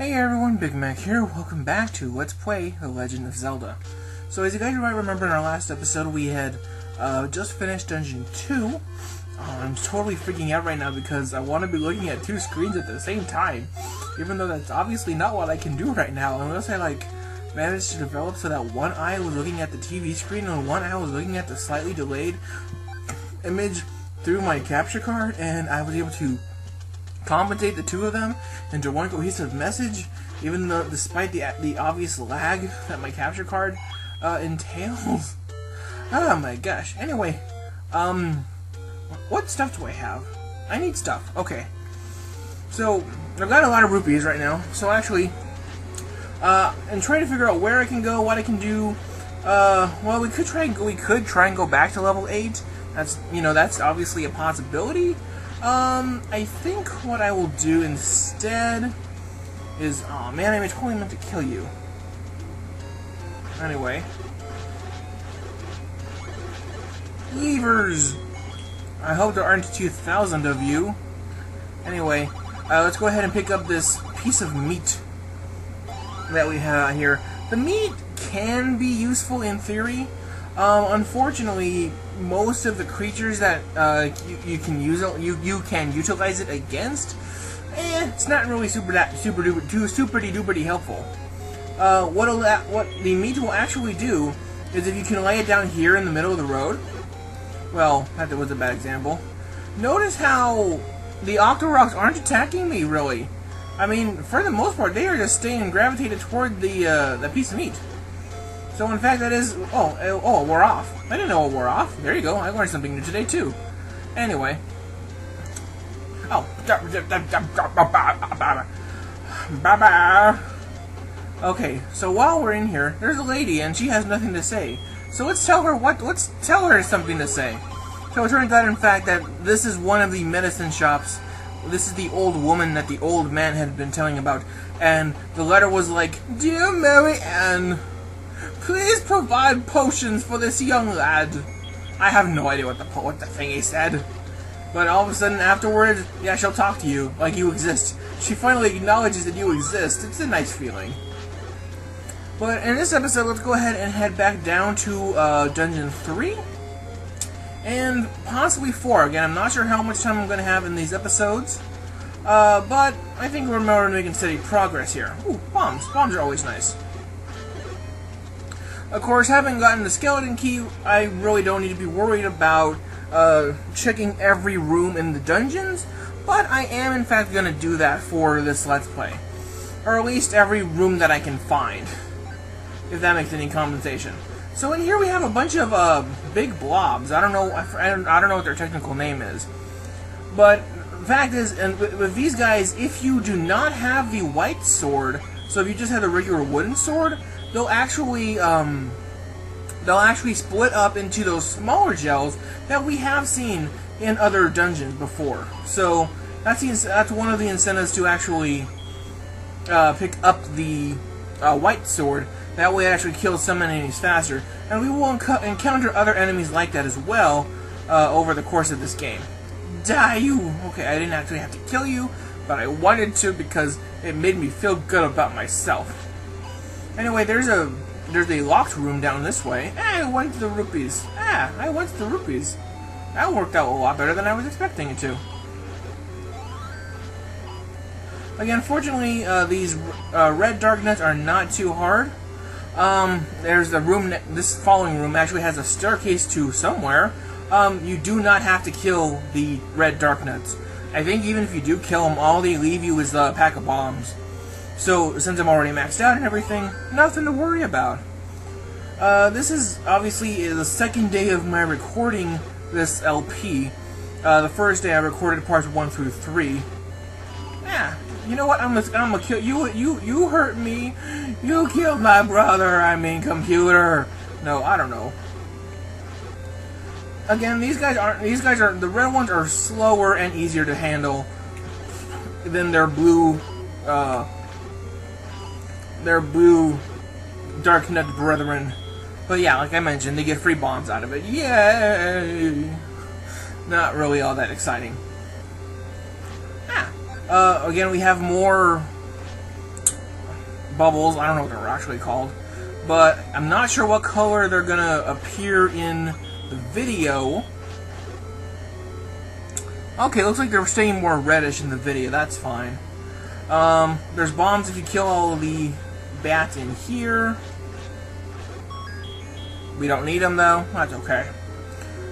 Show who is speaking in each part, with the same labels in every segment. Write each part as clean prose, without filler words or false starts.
Speaker 1: Hey everyone, Big Mac here. Welcome back to Let's Play The Legend of Zelda. So as you guys might remember, in our last episode we had just finished Dungeon 2. I'm totally freaking out right now because I want to be looking at two screens at the same time, even though that's obviously not what I can do right now, unless I managed to develop so that one eye was looking at the TV screen and one eye was looking at the slightly delayed image through my capture card, and I was able to compensate the two of them into one cohesive message, even though despite the obvious lag that my capture card entails. Oh my gosh. Anyway, what stuff do I have? I need stuff. Okay. So I've got a lot of rupees right now. So actually, I'm trying to figure out where I can go, what I can do. Well, we could try and go back to level 8. That's obviously a possibility. I think what I will do instead is... oh man, I totally meant to kill you. Anyway. Levers! I hope there aren't 2,000 of you. Anyway, let's go ahead and pick up this piece of meat that we have here. The meat can be useful in theory. Unfortunately, most of the creatures that you can utilize it against, it's not really super duper helpful. What the meat will actually do is, if you can lay it down here in the middle of the road. Well, that was a bad example. Notice how the Octorocks aren't attacking me, really. I mean, for the most part, they are just staying gravitated toward the piece of meat. So in fact, that is... oh, we're off. I didn't know it wore off. There you go. I learned something new today, too. Anyway. Oh. Okay, so while we're in here, there's a lady, and she has nothing to say. So let's tell her something to say. So it turns out, in fact, that this is one of the medicine shops. This is the old woman that the old man had been telling about. And the letter was like, "Dear Mary Ann, please provide potions for this young lad." I have no idea what the thingy said. But all of a sudden afterwards, yeah, she'll talk to you like you exist. She finally acknowledges that you exist. It's a nice feeling. But in this episode, let's go ahead and head back down to Dungeon 3. And possibly 4. Again, I'm not sure how much time I'm going to have in these episodes. But I think we're making steady progress here. Ooh, bombs. Bombs are always nice. Of course, having gotten the skeleton key, I really don't need to be worried about checking every room in the dungeons, but I am in fact going to do that for this Let's Play. Or at least every room that I can find, if that makes any compensation. So in here we have a bunch of big blobs. I don't know what their technical name is. But the fact is, and with these guys, if you do not have the white sword, so if you just have the regular wooden sword, they'll actually split up into those smaller gels that we have seen in other dungeons before. So that's one of the incentives to actually pick up the white sword. That way it actually kills some enemies faster. And we will encounter other enemies like that as well over the course of this game. Die, you! Okay, I didn't actually have to kill you, but I wanted to because it made me feel good about myself. Anyway, there's a locked room down this way. I went to the rupees. I went to the rupees. That worked out a lot better than I was expecting it to. Again, fortunately, these red dark nuts are not too hard. There's the room. This following room actually has a staircase to somewhere. You do not have to kill the red dark nuts. I think even if you do kill them, all they leave you is a pack of bombs. So, since I'm already maxed out and everything, nothing to worry about. This is obviously the second day of my recording this LP. The first day I recorded parts 1 through 3. Yeah, you know what? I'm gonna kill you. You hurt me. You killed my brother. I mean, computer. No, I don't know. Again, the red ones are slower and easier to handle than their blue Dark Nut brethren. But yeah, like I mentioned, they get free bombs out of it. Yay! Not really all that exciting. Again, we have more bubbles. I don't know what they're actually called. But I'm not sure what color they're going to appear in the video. Okay, looks like they're staying more reddish in the video. That's fine. There's bombs if you kill all of the bats in here. We don't need them, though. That's okay.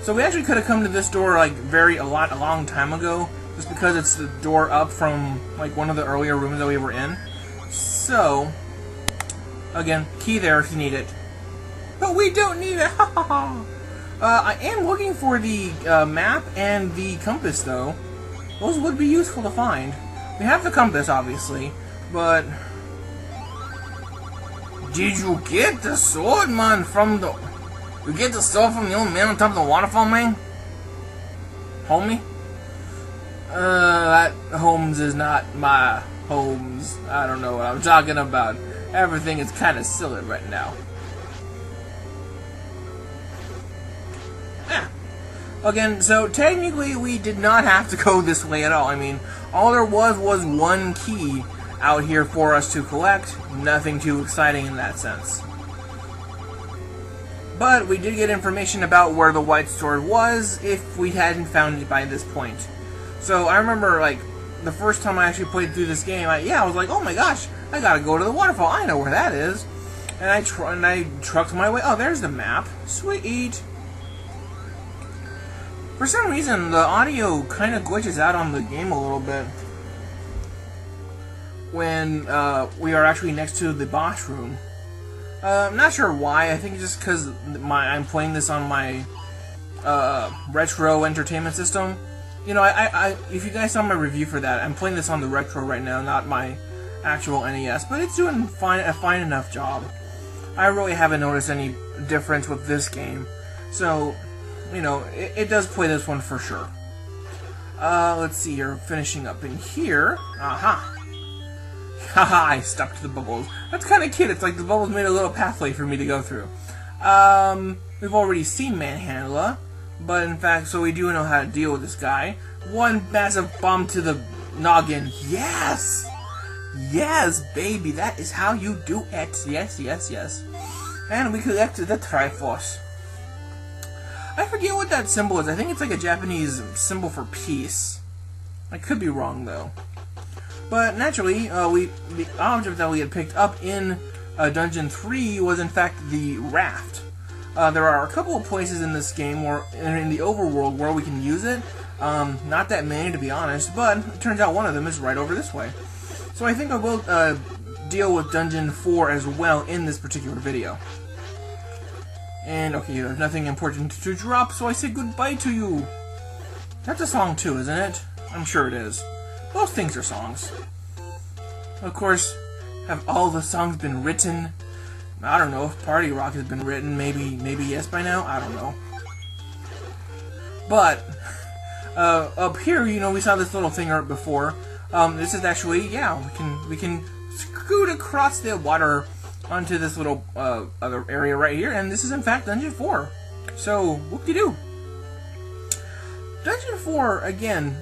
Speaker 1: So we actually could have come to this door like a long time ago, just because it's the door up from like one of the earlier rooms that we were in. So, again, key there if you need it. But we don't need it! Ha ha ha! I am looking for the map and the compass, though. Those would be useful to find. We have the compass, obviously, but... Did you get the sword, man, from the... You get the sword from the old man on top of the waterfall, man? Homie? That Holmes is not my Holmes. I don't know what I'm talking about. Everything is kind of silly right now. Again, so technically we did not have to go this way at all. I mean, all there was one key out here for us to collect. Nothing too exciting in that sense. But we did get information about where the white sword was if we hadn't found it by this point. So I remember, like, the first time I actually played through this game, I was like, oh my gosh, I gotta go to the waterfall. I know where that is. And I trucked my way. Oh, there's the map. Sweet. For some reason, the audio kind of glitches out on the game a little bit when we are actually next to the boss room. I'm not sure why. I think just because I'm playing this on my retro entertainment system. You know, if you guys saw my review for that, I'm playing this on the retro right now, not my actual NES, but it's doing a fine enough job. I really haven't noticed any difference with this game, so. You know, it does play this one for sure. Let's see here. Finishing up in here. Aha! Haha, I stuck to the bubbles. That's kind of cute. It's like the bubbles made a little pathway for me to go through. We've already seen Manhandla, but in fact, so we do know how to deal with this guy. One massive bomb to the noggin. Yes! Yes, baby, that is how you do it. Yes, yes, yes. And we collected the Triforce. I forget what that symbol is. I think it's like a Japanese symbol for peace. I could be wrong, though. But naturally, the object that we had picked up in Dungeon 3 was in fact the raft. There are a couple of places in this game, or in the overworld, where we can use it. Not that many, to be honest, but it turns out one of them is right over this way. So I think I will deal with Dungeon 4 as well in this particular video. And, okay, there's nothing important to drop, so I say goodbye to you. That's a song too, isn't it? I'm sure it is. Most things are songs. Of course, have all the songs been written? I don't know if Party Rock has been written. Maybe yes by now? I don't know. But, up here, you know, we saw this little thing right before. This is actually, yeah, we can scoot across the water onto this little other area right here, and this is in fact Dungeon 4. So, whoop-de-doo. Dungeon 4, again,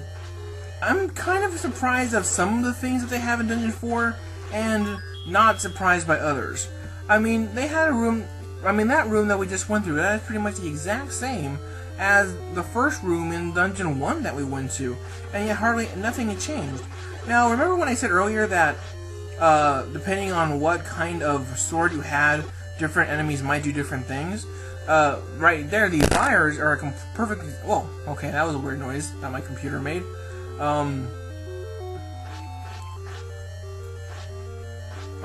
Speaker 1: I'm kind of surprised of some of the things that they have in Dungeon 4, and not surprised by others. I mean, they had a room, that room that we just went through, that is pretty much the exact same as the first room in Dungeon 1 that we went to, and yet nothing had changed. Now, remember when I said earlier that depending on what kind of sword you had, different enemies might do different things? Right there, these fires are perfectly... Whoa, okay, that was a weird noise that my computer made.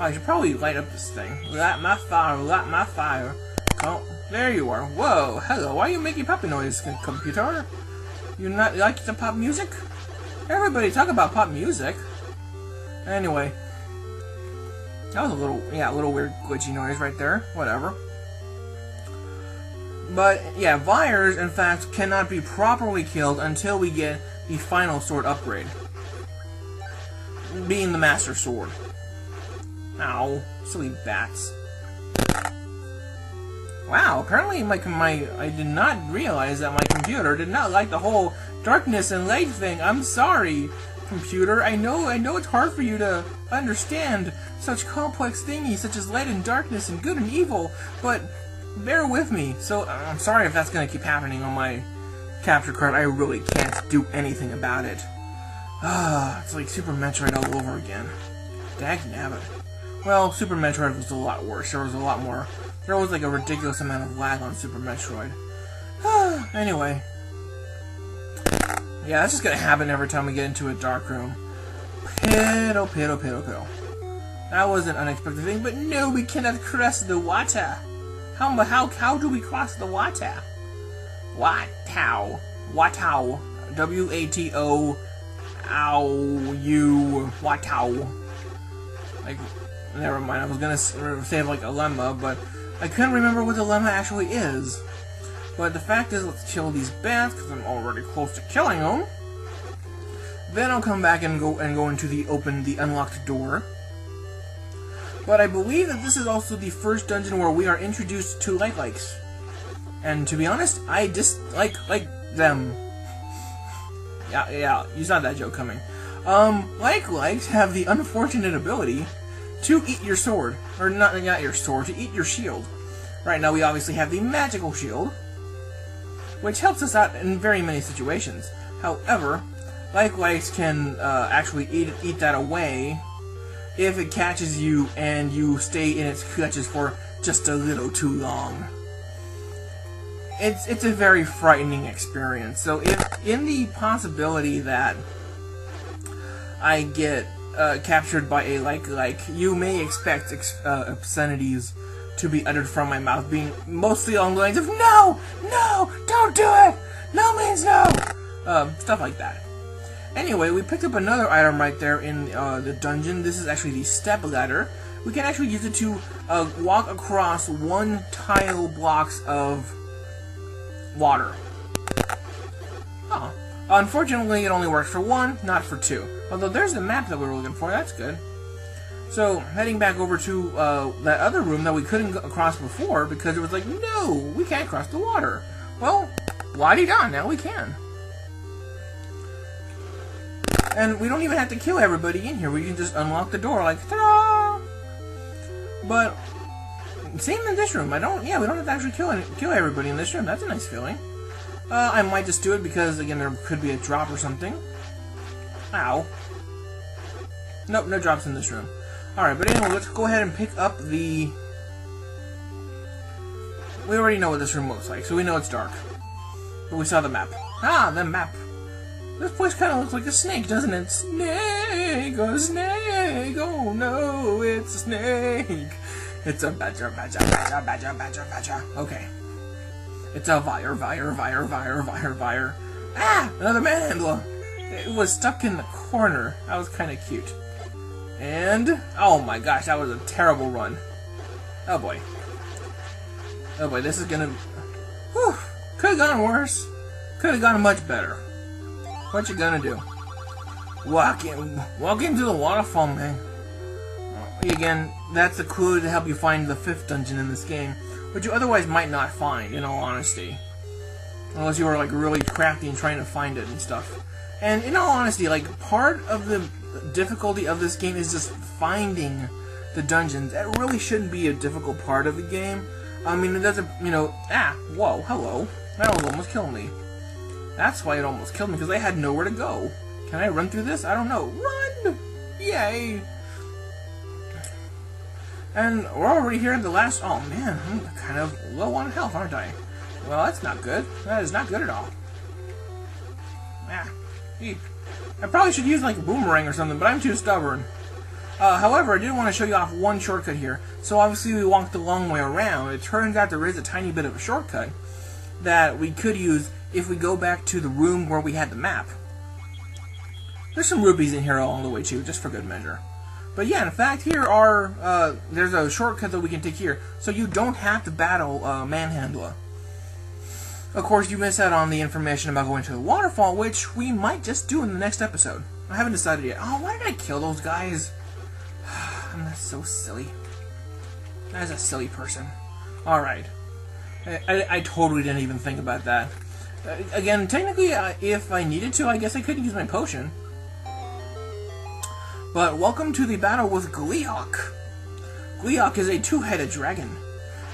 Speaker 1: I should probably light up this thing. Light my fire, light my fire. Oh, there you are. Whoa, hello, why are you making poppy noise, computer? You not like the pop music? Everybody talk about pop music. Anyway. That was a little weird glitchy noise right there. Whatever. But, yeah, Vires, in fact, cannot be properly killed until we get the final sword upgrade. Being the Master Sword. Ow. Silly bats. Wow, apparently I did not realize that my computer did not like the whole darkness and light thing. I'm sorry. computer. I know it's hard for you to understand such complex thingies such as light and darkness and good and evil, but bear with me. So, I'm sorry if that's going to keep happening on my capture card. I really can't do anything about it. It's like Super Metroid all over again. Dagnabbit. Well, Super Metroid was a lot worse. There was like a ridiculous amount of lag on Super Metroid. Anyway. Yeah, that's just gonna happen every time we get into a dark room. Piddle, piddle, piddle, piddle. That was an unexpected thing, but no, we cannot cross the water. How do we cross the water? Watau. Watau. W-A-T-O. Ow. Watau. Like, never mind, I was gonna say like a lemma, but I couldn't remember what the lemma actually is. But the fact is, let's kill these bats, because I'm already close to killing them. Then I'll come back and go into the unlocked door. But I believe that this is also the first dungeon where we are introduced to like-likes. And to be honest, I dislike them. Yeah, you saw that joke coming. Like-likes have the unfortunate ability to eat your sword. Or not your sword, to eat your shield. Right now we obviously have the magical shield, which helps us out in very many situations. However, like-likes can actually eat that away if it catches you and you stay in its clutches for just a little too long. It's a very frightening experience. So if in the possibility that I get captured by a like, you may expect obscenities to be uttered from my mouth, being mostly along the lines of "No! No! Don't do it! No means no!" Stuff like that. Anyway, we picked up another item right there in the dungeon. This is actually the step ladder. We can actually use it to walk across 1 tile blocks of water. Oh. Unfortunately, it only works for 1, not for 2. Although there's the map that we were looking for. That's good. So, heading back over to that other room that we couldn't cross before because it was like, no, we can't cross the water. Well, la-di-da, now we can. And we don't even have to kill everybody in here. We can just unlock the door like, ta-da! But, same in this room. we don't have to actually kill everybody in this room. That's a nice feeling. I might just do it because, again, there could be a drop or something. Ow. Nope, no drops in this room. Alright, but anyway, let's go ahead and pick up the... We already know what this room looks like, so we know it's dark. But we saw the map. Ah, the map. This place kind of looks like a snake, doesn't it? Snake, oh snake, oh no, it's a snake. It's a badger. Okay. It's a vire. Ah, another manhandler. It was stuck in the corner. That was kind of cute. And, oh my gosh, that was a terrible run. Oh boy. Oh boy, this is gonna... Whew, could have gone worse. Could have gone much better. What you gonna do? Walk into the waterfall, man. Again, that's a clue to help you find the 5th dungeon in this game, which you otherwise might not find, in all honesty. Unless you were, like, really crafty and trying to find it and stuff. And in all honesty, like, part of the difficulty of this game is just finding the dungeons. That really shouldn't be a difficult part of the game. I mean, it doesn't, whoa, hello. That almost killed me. That's why it almost killed me, because I had nowhere to go. Can I run through this? I don't know. Run! Yay! And we're already here at the last... Oh, man, I'm kind of low on health, aren't I? Well, that's not good. That is not good at all. I probably should use like a boomerang or something, but I'm too stubborn. However, I did want to show you off one shortcut here. So obviously we walked a long way around. It turns out there is a tiny bit of a shortcut that we could use if we go back to the room where we had the map. There's some rupees in here along the way too, just for good measure. But yeah, in fact, here are there's a shortcut that we can take here, so you don't have to battle Manhandla. Of course, you miss out on the information about going to the waterfall, which we might just do in the next episode. I haven't decided yet. Oh, why did I kill those guys? I'm so silly. That's a silly person. Alright. I totally didn't even think about that. Again, technically, if I needed to, I guess I could use my potion. But welcome to the battle with Gleeok. Gleeok is a two-headed dragon.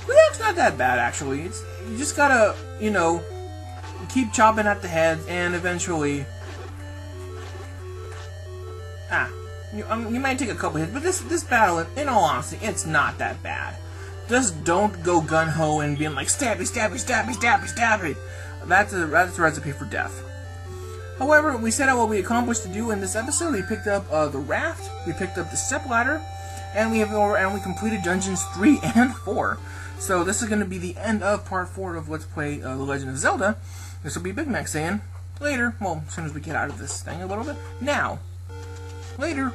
Speaker 1: Gleeok's not that bad, actually. You just gotta, you know, keep chopping at the heads, and eventually... you might take a couple hits, but this battle, in all honesty, it's not that bad. Just don't go gun-ho and being like, stabby, stabby, stabby, stabby, stabby. That's a recipe for death. However, we set out what we accomplished to do in this episode. We picked up the raft, we picked up the step ladder, and we completed dungeons 3 and 4. So this is going to be the end of part 4 of Let's Play The Legend of Zelda. This will be Big Mac saying later. Well, as soon as we get out of this thing a little bit. Now, later.